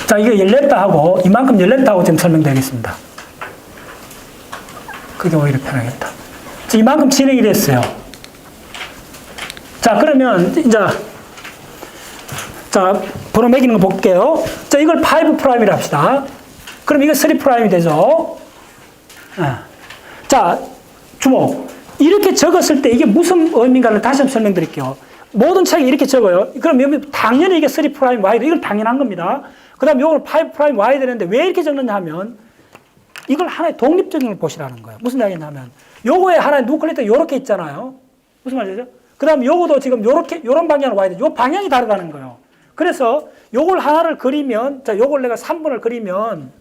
자, 이게 열렸다 하고, 이만큼 열렸다 하고 지금 설명드리겠습니다. 그게 오히려 편하겠다. 자, 이만큼 진행이 됐어요. 자, 그러면, 이제, 자, 번호 매기는 거 볼게요. 자, 이걸 5'이라 합시다. 그럼 이거 3'이 되죠? 자, 주목. 이렇게 적었을 때 이게 무슨 의미인가를 다시 한번 설명드릴게요. 모든 책에 이렇게 적어요. 그럼 당연히 이게 3' 와야 돼. 이건 당연한 겁니다. 그 다음에 이걸 5' 와야 되는데 왜 이렇게 적느냐 하면 이걸 하나의 독립적인 걸 보시라는 거예요. 무슨 이야기냐면 요거에 하나의 누클레이터 요렇게 있잖아요. 무슨 말이죠? 그 다음에 요거도 지금 요렇게, 요런 방향으로 와야 돼. 요 방향이 다르다는 거예요. 그래서 요걸 하나를 그리면, 자, 요걸 내가 3번을 그리면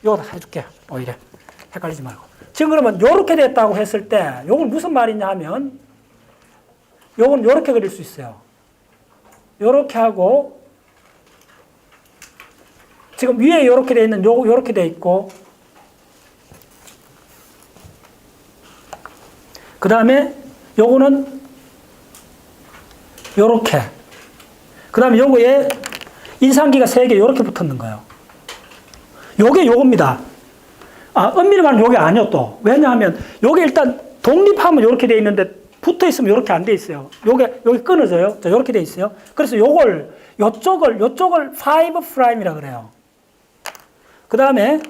요거 다 해줄게. 오히려. 헷갈리지 말고. 지금 그러면 요렇게 됐다고 했을 때 요걸 무슨 말이냐 하면 요건 요렇게 그릴 수 있어요. 요렇게 하고 지금 위에 요렇게 돼 있는 요거 요렇게 돼 있고 그 다음에 요거는 요렇게 그 다음에 요거에 인상기가 3개 요렇게 붙었는 거예요. 요게 요겁니다. 아, 엄밀히 말하면 요게 아니요, 또. 왜냐하면, 요게 일단 독립하면 요렇게 돼 있는데, 붙어 있으면 요렇게 안 돼 있어요. 요게 끊어져요. 자, 요렇게 돼 있어요. 그래서 요쪽을 5'이라 그래요. 그 다음에,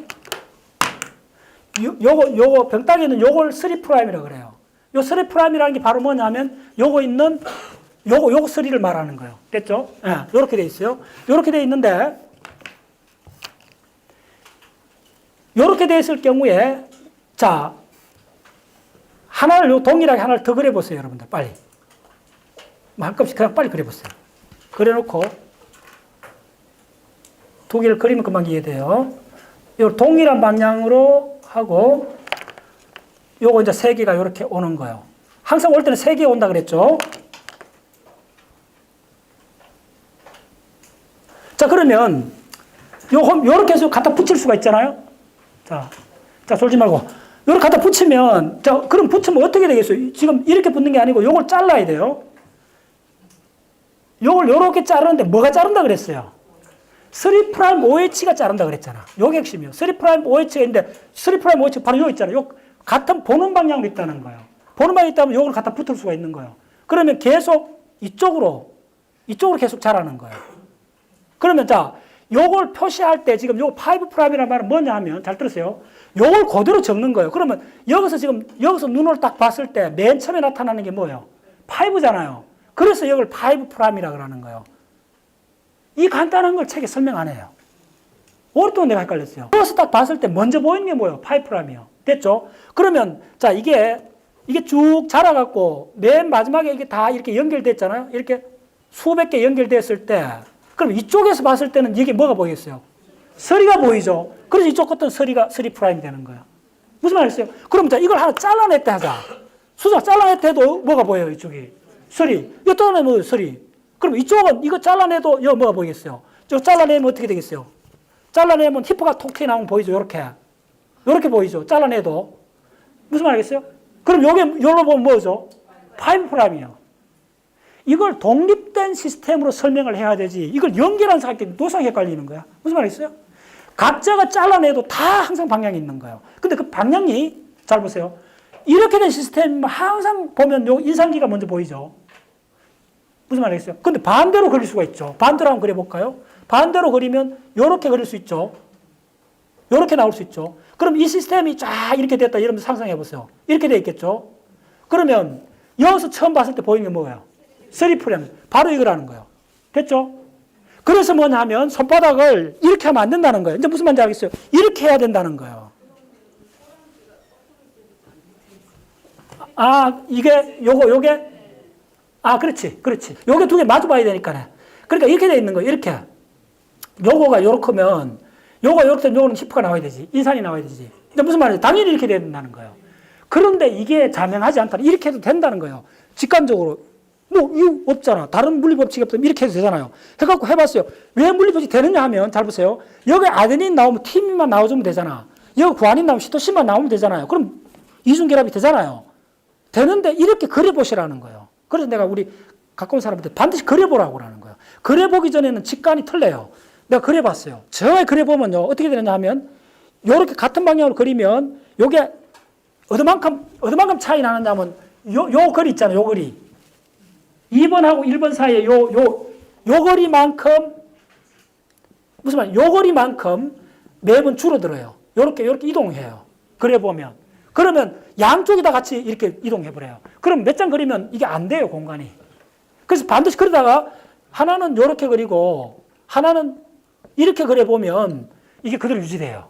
요거, 병따기 있는 요걸 3'이라 그래요. 요 3'이라는 게 바로 뭐냐면, 요거 3를 말하는 거예요. 됐죠? 예, 요렇게 돼 있어요. 요렇게 돼 있는데, 요렇게 돼 있을 경우에, 자, 동일하게 하나를 더 그려보세요, 여러분들. 빨리. 뭐 할 것 없이 그냥 빨리 그려보세요. 그려놓고, 2개를 그리면 금방 이해돼요. 요 동일한 방향으로 하고, 요거 이제 3개가 요렇게 오는 거예요. 항상 올 때는 3개 온다 그랬죠? 자, 그러면, 요렇게 해서 갖다 붙일 수가 있잖아요? 자, 졸지 말고. 요렇게 갖다 붙이면, 자, 그럼 붙이면 어떻게 되겠어요? 지금 이렇게 붙는 게 아니고 요걸 잘라야 돼요. 요걸 요렇게 자르는데 뭐가 자른다 그랬어요? 3'OH가 자른다 그랬잖아. 요게 핵심이에요. 3'OH가 있는데, 3'OH 바로 요 있잖아요. 요 같은 보는 방향으로 있다는 거예요. 보는 방향이 있다면 요걸 갖다 붙을 수가 있는 거예요. 그러면 계속 이쪽으로 계속 자라는 거예요. 그러면 자, 요걸 표시할 때 지금 요 5'이라는 말은 뭐냐 하면, 잘 들으세요. 요걸 그대로 적는 거예요. 그러면 여기서 눈으로 딱 봤을 때 맨 처음에 나타나는 게 뭐예요? 5잖아요. 그래서 이걸 5'이라 그러는 거예요. 이 간단한 걸 책에 설명 안 해요. 오랫동안 내가 헷갈렸어요. 여기서 딱 봤을 때 먼저 보이는 게 뭐예요? 5'이요. 됐죠? 그러면, 자, 이게 쭉 자라갖고 맨 마지막에 이게 다 이렇게 연결됐잖아요. 이렇게 수백 개 연결됐을 때, 그럼 이쪽에서 봤을 때는 이게 뭐가 보이겠어요? 서리가 보이죠? 그래서 이쪽 것은 서리가 3' 되는 거야. 무슨 말이겠어요? 그럼 자, 이걸 하나 잘라냈다 하자. 수작 잘라냈다 해도 뭐가 보여요, 이쪽이? 서리. 이거 잘라내면 서리. 그럼 이쪽은 이거 잘라내도 이거 뭐가 보이겠어요? 저 잘라내면 어떻게 되겠어요? 잘라내면 히프가 톡 튀어나오면 보이죠, 요렇게. 요렇게 보이죠? 잘라내도. 무슨 말이겠어요? 그럼 요로 보면 뭐죠? 5'이요. 이걸 독립된 시스템으로 설명을 해야 되지. 이걸 연결한 사람들이 노상 헷갈리는 거야. 무슨 말이겠어요? 각자가 잘라내도 다 항상 방향이 있는 거예요. 근데 그 방향이, 잘 보세요. 이렇게 된 시스템 항상 보면 요 인상기가 먼저 보이죠. 무슨 말이겠어요? 근데 반대로 그릴 수가 있죠. 반대로 한번 그려볼까요? 반대로 그리면 요렇게 그릴 수 있죠. 요렇게 나올 수 있죠. 그럼 이 시스템이 쫙 이렇게 됐다 이러면서 상상해 보세요. 이렇게 돼 있겠죠. 그러면 여기서 처음 봤을 때 보이는 게 뭐예요? 3'. 바로 이거라는 거예요. 됐죠? 그래서 뭐냐 하면 손바닥을 이렇게 하면 안 된다는 거예요. 이제 무슨 말인지 알겠어요? 이렇게 해야 된다는 거예요. 아, 요게 아, 그렇지. 요게 2개 마주 봐야 되니까. 그러니까 이렇게 돼 있는 거예요. 이렇게. 요거가 요렇게 하면 요거 요렇게 되면 요거는 히프가 나와야 되지. 인상이 나와야 되지. 근데 무슨 말이에요? 당연히 이렇게 돼야 된다는 거예요. 그런데 이게 자명하지 않다. 이렇게 해도 된다는 거예요. 직관적으로. 뭐, 이거 없잖아. 다른 물리법칙이 없으면 이렇게 해도 되잖아요. 해갖고 해봤어요. 왜 물리법칙이 되느냐 하면, 잘 보세요. 여기 아데닌 나오면 티민만 나와주면 되잖아. 여기 구아닌 나오면 시토신만 나오면 되잖아요. 그럼 이중결합이 되잖아요. 되는데 이렇게 그려보시라는 거예요. 그래서 내가 우리 가까운 사람한테 반드시 그려보라고 하는 거예요. 그려보기 전에는 직관이 틀려요. 내가 그려봤어요. 저 그려보면요. 어떻게 되느냐 하면, 요렇게 같은 방향으로 그리면, 요게 어디만큼 차이 나느냐 하면, 요 거리 있잖아요. 요 거리. 2번하고 1번 사이에 요 거리만큼, 무슨 말이야? 요 거리만큼 매번 줄어들어요. 요렇게 이동해요. 그려보면. 그러면 양쪽이 다 같이 이렇게 이동해버려요. 그럼 몇 장 그리면 이게 안 돼요, 공간이. 그래서 반드시 그러다가 하나는 요렇게 그리고 하나는 이렇게 그려보면 이게 그대로 유지돼요.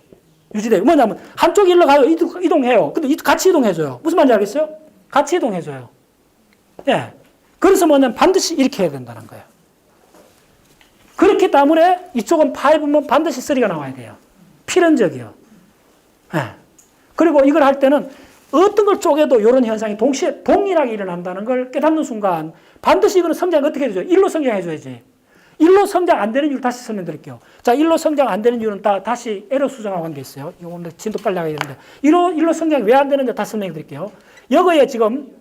뭐냐면 한쪽이 일로 가요. 이동해요. 근데 같이 이동해줘요. 무슨 말인지 알겠어요? 같이 이동해줘요. 예. 그래서 뭐냐면 반드시 이렇게 해야 된다는 거예요. 그렇기 때문에 이쪽은 5면 반드시 3가 나와야 돼요. 필연적이요. 예. 그리고 이걸 할 때는 어떤 걸 쪼개도 이런 현상이 동시에 동일하게 일어난다는 걸 깨닫는 순간 반드시 이거는 성장이 어떻게 되죠? 1로 성장해줘야지. 1로 성장 안 되는 이유를 다시 설명드릴게요. 자, 1로 성장 안 되는 이유는 다시 에러 수정하고 한 게 있어요. 이거 오늘 진도 빨리 나가야 되는데. 1로 성장이 왜 안 되는지 다시 설명해 드릴게요. 여기에 지금,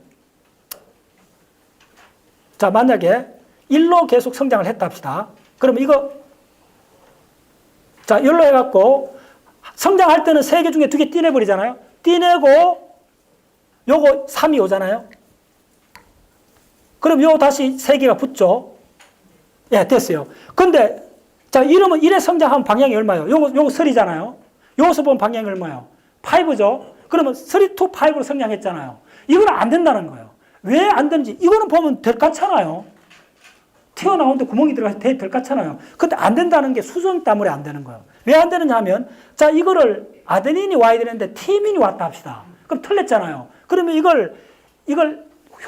자, 만약에 1로 계속 성장을 했다 합시다. 그러면 이거, 자, 1로 해갖고 성장할 때는 3개 중에 2개 떼내버리잖아요. 떼내고 요거 3이 오잖아요. 그럼 요 다시 3개가 붙죠. 예, 됐어요. 근데, 자, 이러면 1에 성장하면 방향이 얼마예요? 요거 3잖아요. 여기서 보면 방향이 얼마예요? 5죠. 그러면 3, 2, 5로 성장했잖아요. 이거는 안 된다는 거예요. 왜 안 되는지, 이거는 보면 될 같잖아요. 튀어나오는데 구멍이 들어가서 될 같잖아요. 근데 안 된다는 게 수정 때문에 안 되는 거예요. 왜 안 되느냐 하면, 자, 이거를 아데닌이 와야 되는데 티민이 왔다 합시다. 그럼 틀렸잖아요. 그러면 이걸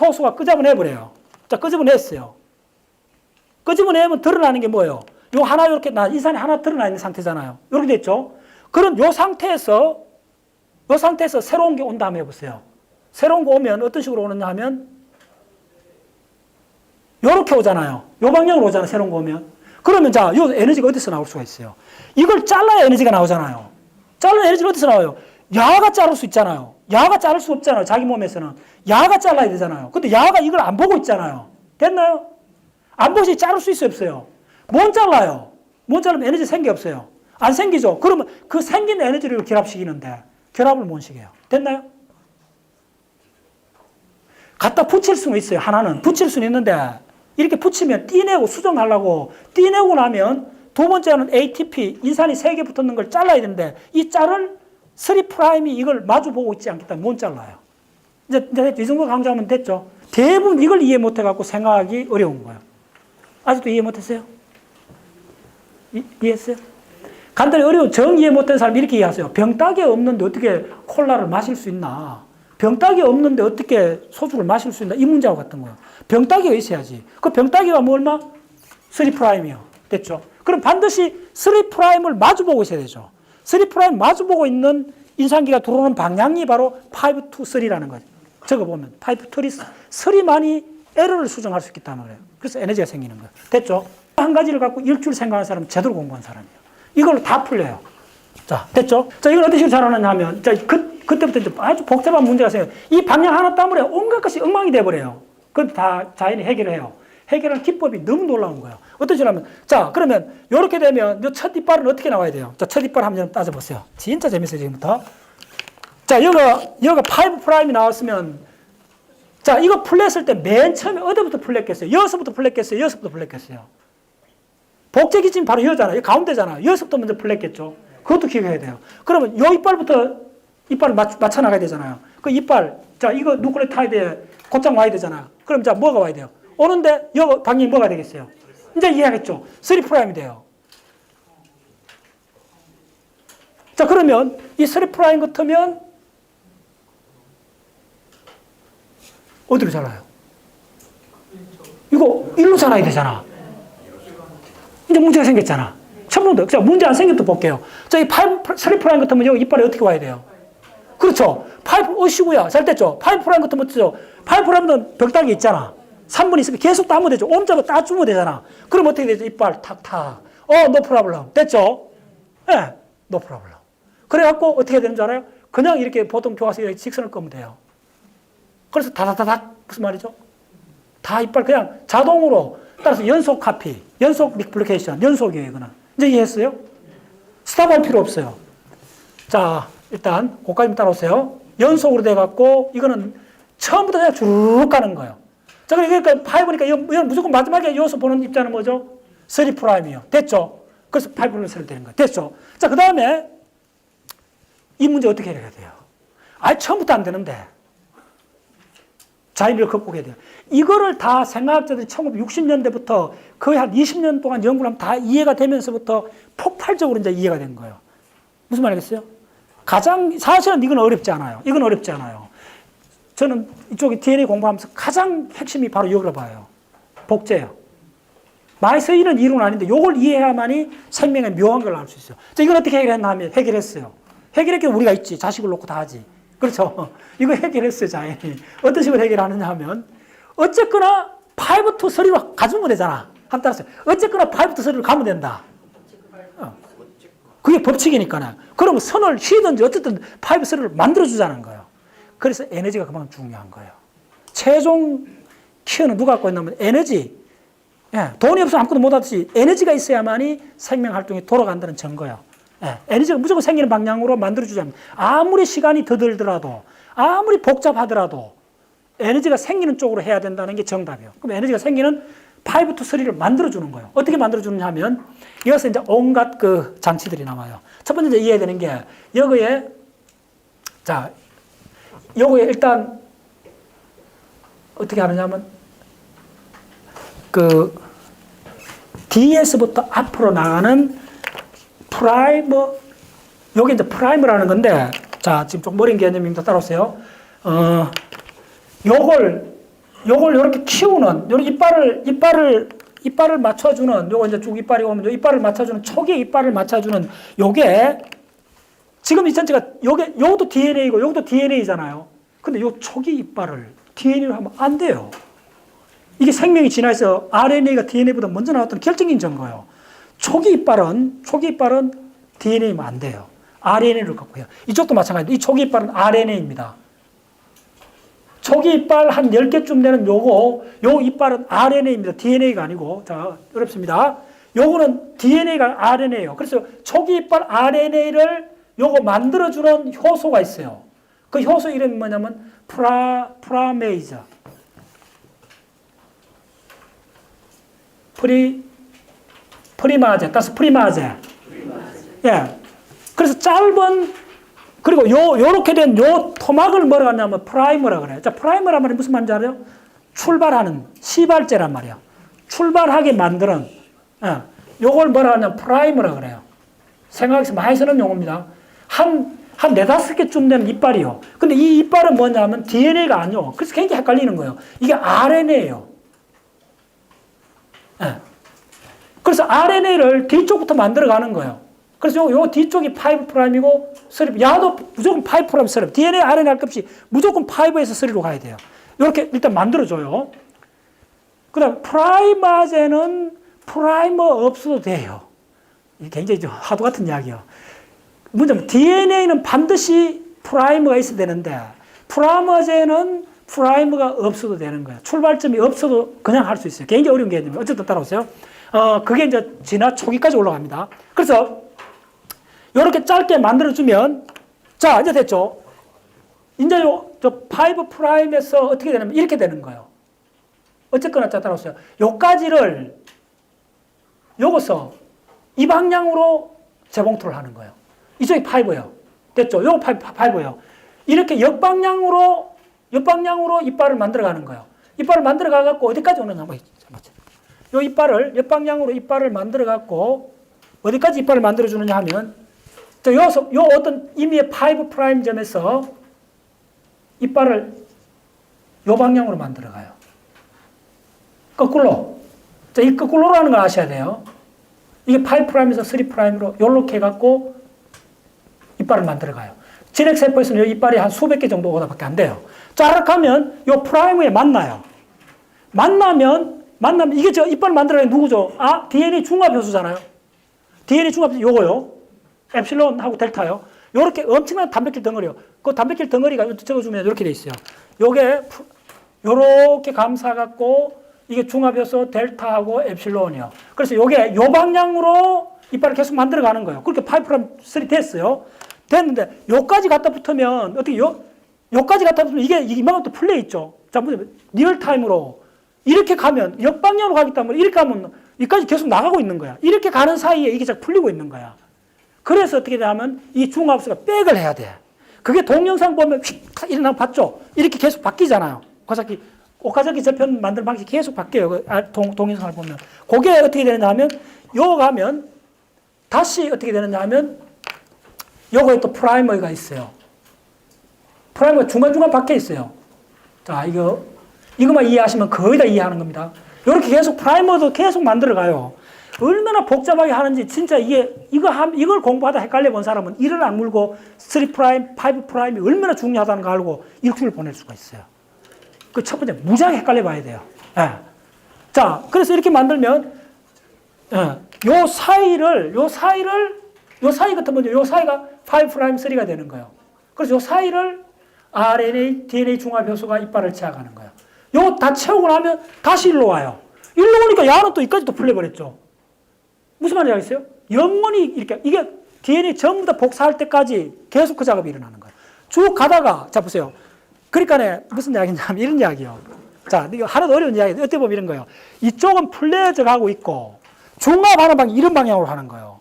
효소가 끄집어내버려요. 자, 끄집어냈어요. 끄집어내면 드러나는 게 뭐예요? 요 하나 이렇게 인산이 하나 드러나 있는 상태잖아요. 이렇게 됐죠? 그럼 요 상태에서 새로운 게 온다 한번 해보세요. 새로운 거 오면 어떤 식으로 오느냐 하면 요렇게 오잖아요. 요 방향으로 오잖아요. 새로운 거 오면. 그러면 자, 요 에너지가 어디서 나올 수가 있어요? 이걸 잘라야 에너지가 나오잖아요. 잘라야 에너지가 어디서 나와요? 야가 자를 수 있잖아요. 야가 자를 수 없잖아요. 자기 몸에서는. 야가 잘라야 되잖아요. 근데 야가 이걸 안 보고 있잖아요. 됐나요? 안 보시 자를 수 있어요, 없어요? 못 잘라요. 못 자르면 에너지 생기 없어요. 안 생기죠. 그러면 그 생긴 에너지를 결합시키는데 결합을 못 시켜요. 됐나요? 갖다 붙일 수는 있어요. 하나는 붙일 수는 있는데 이렇게 붙이면 떼내고 수정하려고 떼내고 나면 두 번째는 ATP 인산이 3개 붙었는 걸 잘라야 되는데 이 짤을 3'이 이걸 마주 보고 있지 않기 때문에 못 잘라요. 이제 이 정도 강조하면 됐죠. 대부분 이걸 이해 못 해갖고 생각하기 어려운 거예요. 아직도 이해 못했어요? 이해했어요? 간단히 어려운 정 이해 못된 사람 이렇게 이해하세요. 병따개 없는데 어떻게 콜라를 마실 수 있나? 병따개 없는데 어떻게 소주를 마실 수 있나? 이 문제하고 같은 거예요. 병따개가 있어야지. 그 병따개가 뭐 얼마? 3'이요. 됐죠? 그럼 반드시 3'을 마주보고 있어야 되죠. 3' 마주보고 있는 인산기가 들어오는 방향이 바로 5 to 3라는 거죠. 적어보면 5 to 3만이 에러를 수정할 수 있기 때문에 그래요. 그래서 에너지가 생기는 거예요. 됐죠? 한 가지를 갖고 일주일 생각하는 사람은 제대로 공부한 사람이에요. 이걸로 다 풀려요. 자, 됐죠? 자, 이걸 어떤 식으로 잘하느냐 하면, 자, 그때부터 이제 아주 복잡한 문제가 생겨요. 이 방향 하나 때문에 온갖 것이 엉망이 돼버려요. 그건 다 자연이 해결해요. 해결하는 기법이 너무 놀라운 거예요. 어떤 식으로 하면, 자, 그러면, 요렇게 되면, 요 첫 이빨은 어떻게 나와야 돼요? 자, 첫 이빨 한번 따져보세요. 진짜 재밌어요, 지금부터. 자, 여기가 5'이 나왔으면, 자, 이거 풀렸을 때 맨 처음에 어디부터 풀렸겠어요? 여기서부터 풀렸겠어요? 여기서부터 풀렸겠어요? 복제기점이 바로 여기잖아요. 가운데잖아요. 여기서부터 먼저 풀렸겠죠? 그것도 기억해야 돼요. 그러면 요 이빨을 맞춰 나가야 되잖아요. 그 이빨, 자, 이거 누클레오타이드에 곧장 와야 되잖아요. 그럼 자, 뭐가 와야 돼요? 오는데, 여기 방향이 뭐가 되겠어요? 이제 이해하겠죠? 3'이 돼요. 자, 그러면 이 3' 같으면 어디로 잘라요? 이거 1로 잘라야 되잖아. 이제 문제가 생겼잖아. 처음부터. 자, 문제 안 생겼도 볼게요. 자, 이 3' 같으면 여기 이빨이 어떻게 와야 돼요? 그렇죠. 5, 어시구야. 잘 됐죠? 5' 같으면 어쩌죠? 5'는 벽다기 있잖아. 3분 있으면 계속 따면 되죠. 옴잡아 따주면 되잖아. 그럼 어떻게 되죠? 이빨 탁탁. no problem. 됐죠? 예, 네, no problem. 그래갖고 어떻게 되는 줄 알아요? 그냥 이렇게 보통 교과서에 직선을 끄면 돼요. 그래서 다다다닥 무슨 말이죠? 다 이빨 그냥 자동으로 따라서 연속 카피, 연속 리플리케이션, 연속이에요, 이거는. 이제 이해했어요? 스탑할 필요 없어요. 자, 일단 고까지 따라오세요. 연속으로 돼갖고 이거는 처음부터 그냥 쭉 가는 거예요. 자, 그러니까 5니까 이건 무조건 마지막에 이어서 보는 입자는 뭐죠? 3'이요. 됐죠? 그래서 5'를 써야 되는 거예요. 됐죠? 자, 그 다음에 이 문제 어떻게 해야 돼요? 아예 처음부터 안 되는데 자연을 극복해야 돼요. 이거를 다 생화학자들이 1960년대부터 거의 한 20년 동안 연구를 하면 다 이해가 되면서부터 폭발적으로 이제 이해가 된 거예요. 무슨 말이겠어요? 사실은 이건 어렵지 않아요. 이건 어렵지 않아요. 저는 이쪽에 DNA 공부하면서 가장 핵심이 바로 이거를 봐요. 복제예요. 많이 쓰이는 이론은 아닌데 이걸 이해해야만이 생명의 묘한 걸 알 수 있어요. 자, 이걸 어떻게 해결했나 하면 해결했어요. 해결했기에 우리가 있지. 자식을 놓고 다 하지. 그렇죠? 이거 해결했어요, 자연이. 어떤 식으로 해결하느냐 하면 어쨌거나 5 to 3로 가주면 되잖아. 한번 따라서 어쨌거나 5 to 3로 가면 된다. 그게 법칙이니까요. 그러면 선을 휘든지 어쨌든 5, 3를 만들어주자는 거예요. 그래서 에너지가 그만큼 중요한 거예요. 최종 키는 누가 갖고 있냐면 에너지. 예, 돈이 없으면 아무것도 못하듯이 에너지가 있어야만이 생명 활동이 돌아간다는 증거예요. 예, 에너지가 무조건 생기는 방향으로 만들어주자면 아무리 시간이 더 들더라도 아무리 복잡하더라도 에너지가 생기는 쪽으로 해야 된다는 게 정답이에요. 그럼 에너지가 생기는 5 to 3를 만들어주는 거예요. 어떻게 만들어주느냐 하면 여기서 이제 온갖 그 장치들이 나와요. 첫 번째 이해해야 되는 게 여기에 자, 요거에 일단 어떻게 하느냐면 그 D에서부터 앞으로 나가는 프라이머, 요게 이제 프라이머라는 건데, 자, 지금 좀 머린 개념입니다. 따라오세요. 요걸 요렇게 키우는, 요 이빨을 맞춰주는, 요거 이제 쭉 이빨이 오면 요 이빨을 맞춰주는, 초기의 이빨을 맞춰주는 요게, 지금 이 전체가, 요것도 DNA고, 요것도 DNA잖아요. 근데 요 초기 이빨을 DNA로 하면 안 돼요. 이게 생명이 진화해서 RNA가 DNA보다 먼저 나왔던 결정적인 증거예요. 초기 이빨은 DNA면 안 돼요. RNA를 갖고 해요. 이쪽도 마찬가지입니다. 이 초기 이빨은 RNA입니다. 초기 이빨 한 10개쯤 되는 요 이빨은 RNA입니다. DNA가 아니고. 자, 어렵습니다. 요거는 DNA가 RNA예요. 그래서 초기 이빨 RNA를 요거 만들어주는 효소가 있어요. 그 효소 이름이 뭐냐면 프라메이즈. 프리마제, 따서 프리마제. 예. 그래서 그리고 요렇게 된 요 토막을 뭐라 하냐면 프라이머라 그래요. 자, 프라이머란 말이 무슨 말인지 알아요? 출발하는, 시발제란 말이야. 출발하게 만드는, 예. 요걸 뭐라 하냐면 프라이머라 그래요. 생각해서 많이 쓰는 용어입니다. 한 4-5개쯤 되는 이빨이요. 근데 이 이빨은 뭐냐면 DNA가 아니요. 그래서 굉장히 헷갈리는 거예요. 이게 RNA예요. 예. 그래서 RNA를 뒤쪽부터 만들어가는 거예요. 그래서 요 뒤쪽이 5'이고 3, 야도 무조건 5', 3. DNA, RNA 할 것 없이 무조건 5에서 3로 가야 돼요. 이렇게 일단 만들어줘요. 그 다음 프라이마제는 프라이머 없어도 돼요. 이게 굉장히 좀 화두 같은 이야기예요. 문제는 DNA는 반드시 프라이머가 있어야 되는데 프라이머제는 프라이머가 없어도 되는 거예요. 출발점이 없어도 그냥 할 수 있어요. 굉장히 어려운 개념이에요. 어쨌든 따라오세요. 그게 이제 진화 초기까지 올라갑니다. 그래서 이렇게 짧게 만들어주면, 자, 이제 됐죠? 이제 저 5'에서 어떻게 되냐면 이렇게 되는 거예요. 어쨌거나, 자, 따라오세요. 요까지를 요거서 이 방향으로 재봉틀을 하는 거예요. 이쪽이 5예요. 됐죠? 요거 5예요. 이렇게 역방향으로 이빨을 만들어가는 거예요. 이빨을 만들어가갖고 어디까지 오느냐. 요 이빨을, 옆방향으로 이빨을 만들어갖고 어디까지 이빨을 만들어주느냐 하면 요 어떤 임의의 5'점에서 이빨을 요 방향으로 만들어가요. 거꾸로. 자, 이 거꾸로라는 걸 아셔야 돼요. 이게 5'에서 3'으로 요렇게 해갖고 이빨을 만들어가요. 진핵세포에서는 이 이빨이 한 수백 개 정도 오다밖에 안 돼요. 쫙 하면 요 프라이머에 만나요. 만나면 이게 저 이빨 만들어가는 누구죠? DNA 중합효소잖아요. DNA 중합효소 요거요. 엡실론하고 델타요. 요렇게 엄청난 단백질 덩어리요. 그 단백질 덩어리가 적어주면 이렇게 돼 있어요. 요게 요렇게 감싸갖고 이게 중합효소 델타하고 엡실론이요. 그래서 요게 요 방향으로 이빨을 계속 만들어가는 거예요. 그렇게 5'3 됐어요. 됐는데 요까지 갖다 붙으면 어떻게 요까지 갖다 붙으면 이게 이만큼 또 풀려 있죠. 자, 리얼타임으로 이렇게 가면 역방향으로 가기 때문에 이렇게 가면 여기까지 계속 나가고 있는 거야. 이렇게 가는 사이에 이게 자꾸 풀리고 있는 거야. 그래서 어떻게 되냐면 이 중합수가 백을 해야 돼. 그게 동영상 보면 휙 일어나고 봤죠? 이렇게 계속 바뀌잖아요. 오카자키 저편 만드는 방식이 계속 바뀌어요. 동영상을 보면. 그게 어떻게 되느냐 하면 요 가면 다시 어떻게 되느냐 하면 요거에 또 프라이머가 있어요. 프라이머가 중간중간 박혀 있어요. 자, 이거만 이해하시면 거의 다 이해하는 겁니다. 이렇게 계속 프라이머도 계속 만들어가요. 얼마나 복잡하게 하는지 진짜 이걸 공부하다 헷갈려 본 사람은 이를 악물고 3', 5'이 얼마나 중요하다는 걸 알고 일주일 보낼 수가 있어요. 그 첫 번째, 무지하게 헷갈려 봐야 돼요. 예. 자, 그래서 이렇게 만들면, 요 사이 같은 먼저 요 사이가 5'3가 되는 거예요. 그래서 요 사이를 RNA, DNA 중합 효소가 이빨을 채워가는 거예요. 요 다 채우고 나면 다시 일로 와요. 일로 오니까 야는 또 이까지 또 풀려버렸죠. 무슨 말인지 알겠어요? 영원히 이렇게, 이게 DNA 전부 다 복사할 때까지 계속 그 작업이 일어나는 거예요. 쭉 가다가, 자, 보세요. 그러니까 무슨 이야기냐면 이런 이야기요. 자, 이거 하나도 어려운 이야기. 어떻게 보면 이런 거예요. 이쪽은 풀려져 가고 있고, 중합하는 방향, 이런 방향으로 하는 거예요.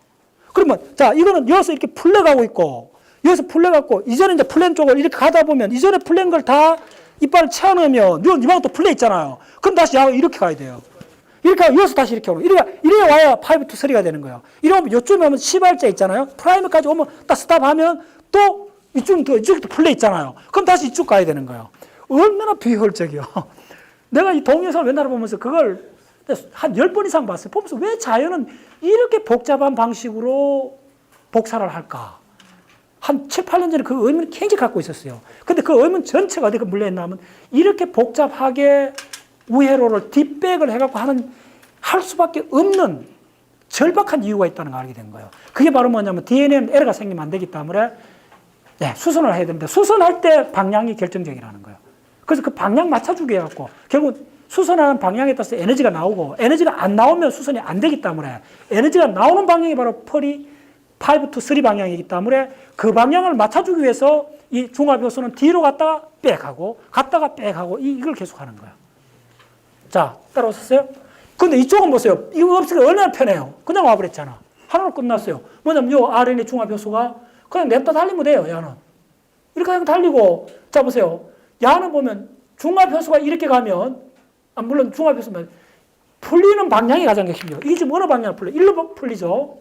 그러면, 자, 이거는 여기서 이렇게 풀려가고 있고, 여기서 풀려갖고, 이전에 이제 풀린 쪽을 이렇게 가다 보면, 이전에 풀린 걸 다 이빨을 채워넣으면, 이만큼 또 풀려 있잖아요. 그럼 다시 이렇게 가야 돼요. 이렇게 하고, 여기서 다시 이렇게 오고, 이래 와야 5 to 3가 되는 거예요. 이러면, 요쯤에 오면 10알자 있잖아요. 프라이머까지 오면 딱 스탑하면 또 이쪽도 풀려 있잖아요. 그럼 다시 이쪽 가야 되는 거예요. 얼마나 비효율적이요. 내가 이 동영상을 맨날 보면서 그걸 한 10번 이상 봤어요. 보면서 왜 자연은 이렇게 복잡한 방식으로 복사를 할까? 한 7, 8년 전에 그 의문을 굉장히 갖고 있었어요. 근데 그 의문 전체가 어디가 물려있냐면 이렇게 복잡하게 우회로를 뒷백을 해갖고 할 수밖에 없는 절박한 이유가 있다는 걸 알게 된 거예요. 그게 바로 뭐냐면 DNA는 에러가 생기면 안 되기 때문에 수선을 해야 됩니다. 수선할 때 방향이 결정적이라는 거예요. 그래서 그 방향 맞춰주게 해갖고 결국 수선하는 방향에 따라서 에너지가 나오고 에너지가 안 나오면 수선이 안 되기 때문에 에너지가 나오는 방향이 바로 펄이 5 to 3 방향이기 때문에 그 방향을 맞춰주기 위해서 이 중합효소는 뒤로 갔다가 백하고 갔다가 백하고 이걸 계속 하는 거예요. 자, 따라오셨어요? 근데 이쪽은 보세요. 이거 없으니까 얼마나 편해요. 그냥 와버렸잖아. 하나로 끝났어요. 뭐냐면 요 RNA 중합효소가 그냥 냅다 달리면 돼요, 야는. 이렇게 그냥 달리고, 자, 보세요. 야는 보면 중합효소가 이렇게 가면, 물론 중합효소면 풀리는 방향이 가장 핵심이에요. 이게 지금 어느 방향으로 풀려요? 일로 풀리죠?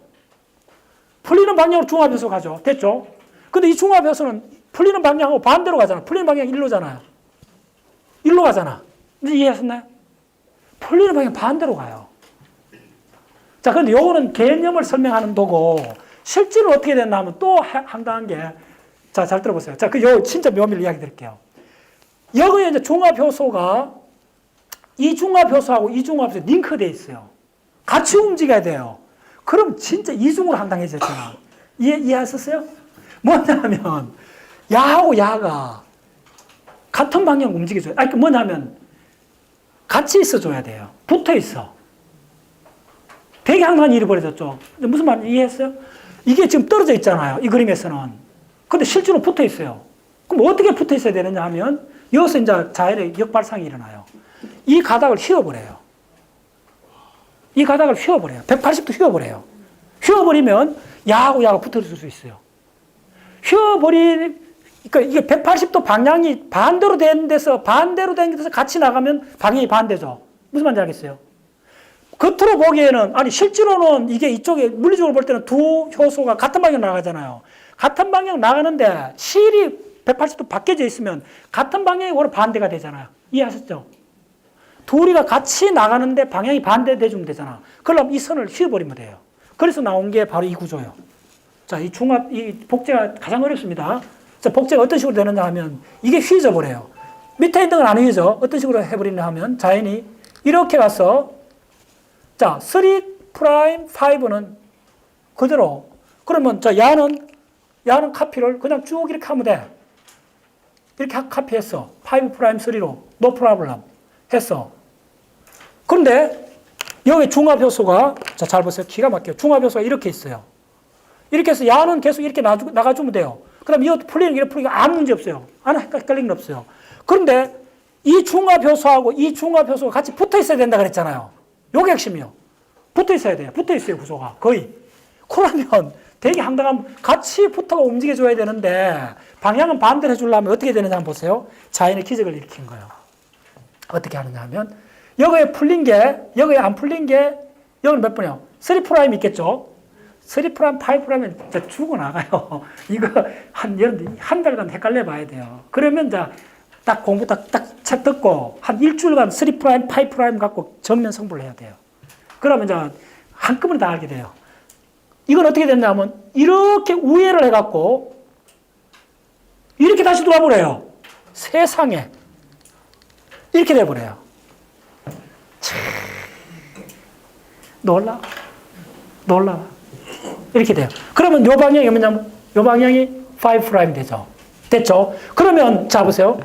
풀리는 방향으로 중합효소가 가죠. 됐죠? 근데 이 중합효소는 풀리는 방향하고 반대로 가잖아. 풀리는 방향이 일로잖아요. 일로 가잖아. 이제 이해하셨나요? 풀리는 방향 반대로 가요. 자, 근데 요거는 개념을 설명하는 도고, 실제로 어떻게 됐나 하면 또 황당한 게, 자, 잘 들어보세요. 자, 진짜 묘미를 이야기 드릴게요. 여기에 이제 중합효소가 이 중합효소하고 이 중합효소 링크되어 있어요. 같이 움직여야 돼요. 그럼 진짜 이중으로 황당해졌잖아. 이해하셨어요? 뭐냐면, 야하고 야가 같은 방향 움직여줘요. 아니, 뭐냐면, 같이 있어줘야 돼요. 붙어 있어. 되게 황당한 일이 벌어졌죠. 무슨 말인지 이해했어요? 이게 지금 떨어져 있잖아요. 이 그림에서는. 근데 실제로 붙어 있어요. 그럼 어떻게 붙어 있어야 되느냐 하면 여기서 이제 자연의 역발상이 일어나요. 이 가닥을 휘어버려요. 이 가닥을 휘어버려요. 180도 휘어버려요. 휘어버리면 야하고 야가 붙어 있을 수 있어요. 그러니까 이게 180도 방향이 반대로 된 데서 같이 나가면 방향이 반대죠. 무슨 말인지 알겠어요? 겉으로 보기에는, 아니, 실제로는 이게 이쪽에 물리적으로 볼 때는 두 효소가 같은 방향 나가잖아요. 같은 방향 나가는데 실이 180도 바뀌어져 있으면 같은 방향이 오히려 반대가 되잖아요. 이해하셨죠? 둘이가 같이 나가는데 방향이 반대돼주면 되잖아. 그럼 이 선을 휘어버리면 돼요. 그래서 나온 게 바로 이 구조예요. 자, 이 복제가 가장 어렵습니다. 자, 복제가 어떤 식으로 되느냐 하면 이게 휘어져 버려요. 밑에 있는 건 안 휘어져. 어떤 식으로 해버리냐 하면 자연이 이렇게 가서, 자, 3'5는 그대로. 그러면 자, 야는 카피를 그냥 쭉 이렇게 하면 돼. 이렇게 카피했어. 5'3로. No problem. 했어. 그런데 여기 중합효소가, 자, 잘 보세요. 기가 막혀요. 중합효소가 이렇게 있어요. 이렇게 해서 야는 계속 이렇게 나가주면 돼요. 그 다음에 이것도 풀리는 게 풀리는 게 아무 문제 없어요. 안 헷갈리는 게 없어요. 그런데 이 중합효소하고 이 중합효소가 같이 붙어 있어야 된다 그랬잖아요. 요게 핵심이요. 붙어 있어야 돼요. 붙어 있어요, 구조가. 거의. 그러면 되게 황당한, 같이 붙어가 움직여줘야 되는데, 방향은 반대로 해주려면 어떻게 되느냐 한번 보세요. 자연의 기적을 일으킨 거예요. 어떻게 하느냐 하면, 여기에 풀린 게, 여기에 안 풀린 게, 여기는 몇 번이요? 3' 있겠죠? 3', 5'면 진짜 죽어나가요. 이거 한 달간 헷갈려 봐야 돼요. 그러면 이제 딱 공부 딱 책 듣고, 한 일주일간 3', 5' 갖고 정면 승부를 해야 돼요. 그러면 이제 한꺼번에 다 알게 돼요. 이건 어떻게 됐냐면, 이렇게 우회를 해갖고, 이렇게 다시 돌아버려요. 세상에. 이렇게 돼버려요. 참. 놀라. 이렇게 돼요. 그러면 요 방향이 뭐냐면, 요 방향이 5' 되죠. 됐죠? 그러면, 자, 보세요.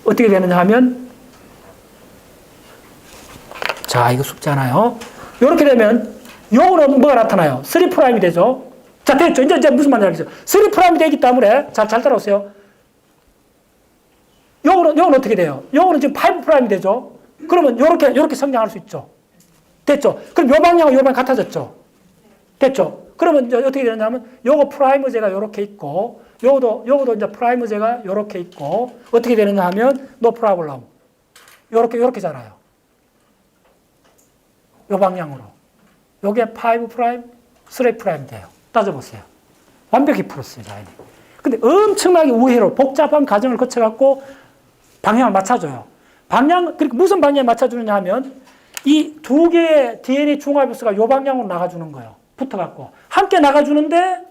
어떻게 되느냐 하면, 자, 이거 쉽잖아요. 이렇게 되면, 요거는 뭐가 나타나요? 3' 되죠? 자, 됐죠? 이제 무슨 말인지 알겠어요? 3' 되기 때문에, 잘 따라오세요. 요거는 어떻게 돼요? 요거는 지금 5' 되죠? 그러면 요렇게 성장할 수 있죠? 됐죠? 그럼 요 방향은 요 방향 같아졌죠? 됐죠? 그러면 이제 어떻게 되냐면, 요거 프라이머제가 요렇게 있고, 요거도 이제 프라이머제가 요렇게 있고, 어떻게 되느냐 하면, no problem. 요렇게잖아요. 요 방향으로. 요게 5', 3' 돼요. 따져보세요. 완벽히 풀었어요, 자연이. 근데 엄청나게 우회로 복잡한 과정을 거쳐갖고 방향을 맞춰줘요. 그러니까 무슨 방향에 맞춰주느냐 하면, 이 두 개의 DNA 중합효소가 요 방향으로 나가주는 거예요. 붙어갖고. 함께 나가주는데,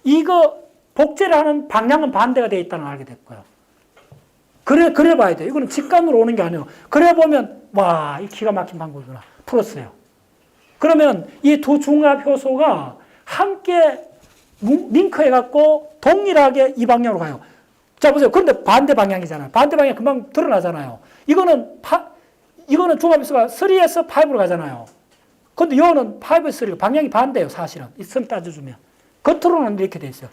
이거 복제를 하는 방향은 반대가 되어 있다는 걸 알게 됐고요. 그래 봐야 돼요. 이거는 직감으로 오는 게 아니에요. 그래 보면, 와, 이 기가 막힌 방법이구나. 풀었어요. 그러면 이 두 중합효소가 함께 링크해갖고 동일하게 이 방향으로 가요. 자, 보세요. 그런데 반대 방향이잖아요. 반대 방향 금방 드러나잖아요. 이거는 중합효소가 3에서 5로 가잖아요. 근데 이거는 5에서 3가 방향이 반대예요, 사실은. 있으면 따져주면. 겉으로는 이렇게 돼 있어요.